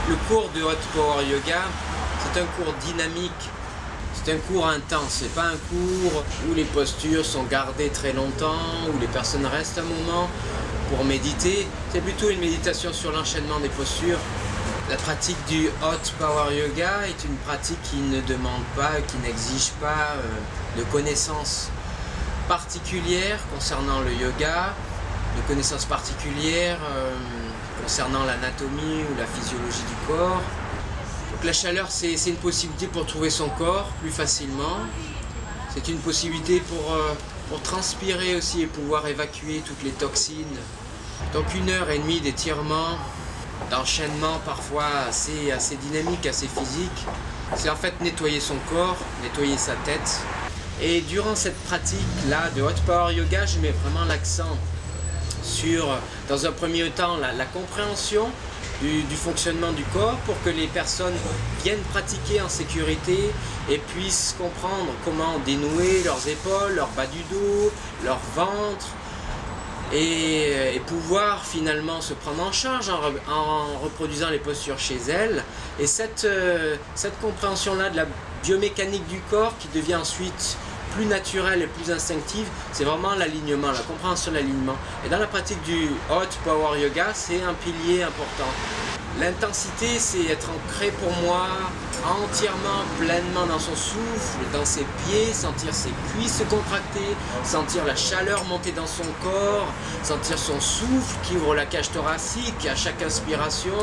Le cours de Hot Power Yoga, c'est un cours dynamique, c'est un cours intense. C'est pas un cours où les postures sont gardées très longtemps, où les personnes restent un moment pour méditer. C'est plutôt une méditation sur l'enchaînement des postures. La pratique du Hot Power Yoga est une pratique qui ne demande pas, qui n'exige pas de connaissances particulières concernant le yoga, de connaissances particulières concernant l'anatomie ou la physiologie du corps. Donc la chaleur, c'est une possibilité pour trouver son corps plus facilement. C'est une possibilité pour transpirer aussi et pouvoir évacuer toutes les toxines. Donc 1h30 d'étirement, d'enchaînement parfois assez dynamique, assez physique. C'est en fait nettoyer son corps, nettoyer sa tête. Et durant cette pratique-là de Hot Power Yoga, je mets vraiment l'accent sur, dans un premier temps, la compréhension du fonctionnement du corps pour que les personnes viennent pratiquer en sécurité et puissent comprendre comment dénouer leurs épaules, leur bas du dos, leur ventre et pouvoir finalement se prendre en charge en reproduisant les postures chez elles. Et cette compréhension-là de la biomécanique du corps qui devient ensuite plus naturelle et plus instinctive, c'est vraiment l'alignement, la compréhension de l'alignement. Et dans la pratique du Hot Power Yoga, c'est un pilier important. L'intensité, c'est être ancré pour moi entièrement, pleinement dans son souffle, dans ses pieds, sentir ses cuisses se contracter, sentir la chaleur monter dans son corps, sentir son souffle qui ouvre la cage thoracique à chaque inspiration,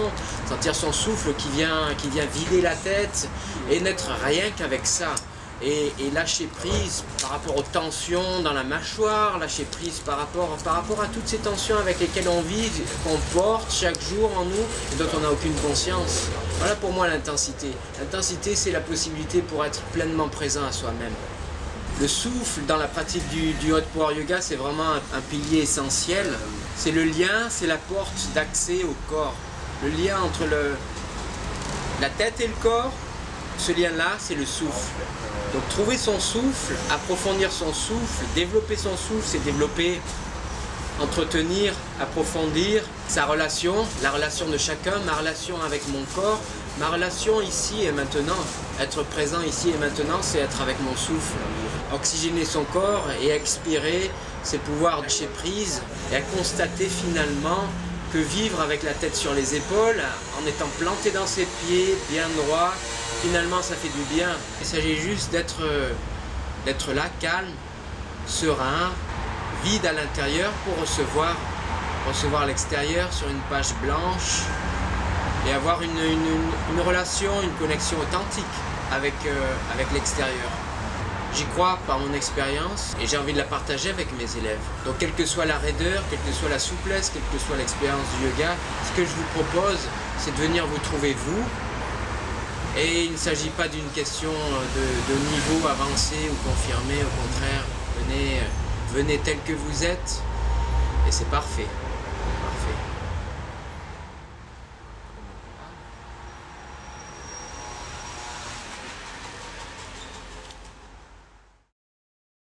sentir son souffle qui vient vider la tête et n'être rien qu'avec ça. Et lâcher prise par rapport aux tensions dans la mâchoire, lâcher prise par rapport à toutes ces tensions avec lesquelles on vit, qu'on porte chaque jour en nous et dont on n'a aucune conscience. Voilà pour moi l'intensité. L'intensité, c'est la possibilité pour être pleinement présent à soi-même. Le souffle dans la pratique du Hot Power Yoga, c'est vraiment un pilier essentiel. C'est le lien, c'est la porte d'accès au corps. Le lien entre la tête et le corps, ce lien-là, c'est le souffle. Donc trouver son souffle, approfondir son souffle, développer son souffle, c'est développer, entretenir, approfondir sa relation, la relation de chacun, ma relation avec mon corps, ma relation ici et maintenant. Être présent ici et maintenant, c'est être avec mon souffle. Oxygéner son corps et expirer, c'est pouvoir lâcher prise et à constater finalement que vivre avec la tête sur les épaules, en étant planté dans ses pieds, bien droit, finalement ça fait du bien. Il s'agit juste d'être là, calme, serein, vide à l'intérieur pour recevoir l'extérieur sur une page blanche et avoir une relation, une connexion authentique avec l'extérieur. J'y crois par mon expérience et j'ai envie de la partager avec mes élèves. Donc quelle que soit la raideur, quelle que soit la souplesse, quelle que soit l'expérience du yoga, ce que je vous propose, c'est de venir vous trouver vous. Et il ne s'agit pas d'une question de niveau avancé ou confirmé, au contraire, venez tel que vous êtes et c'est parfait.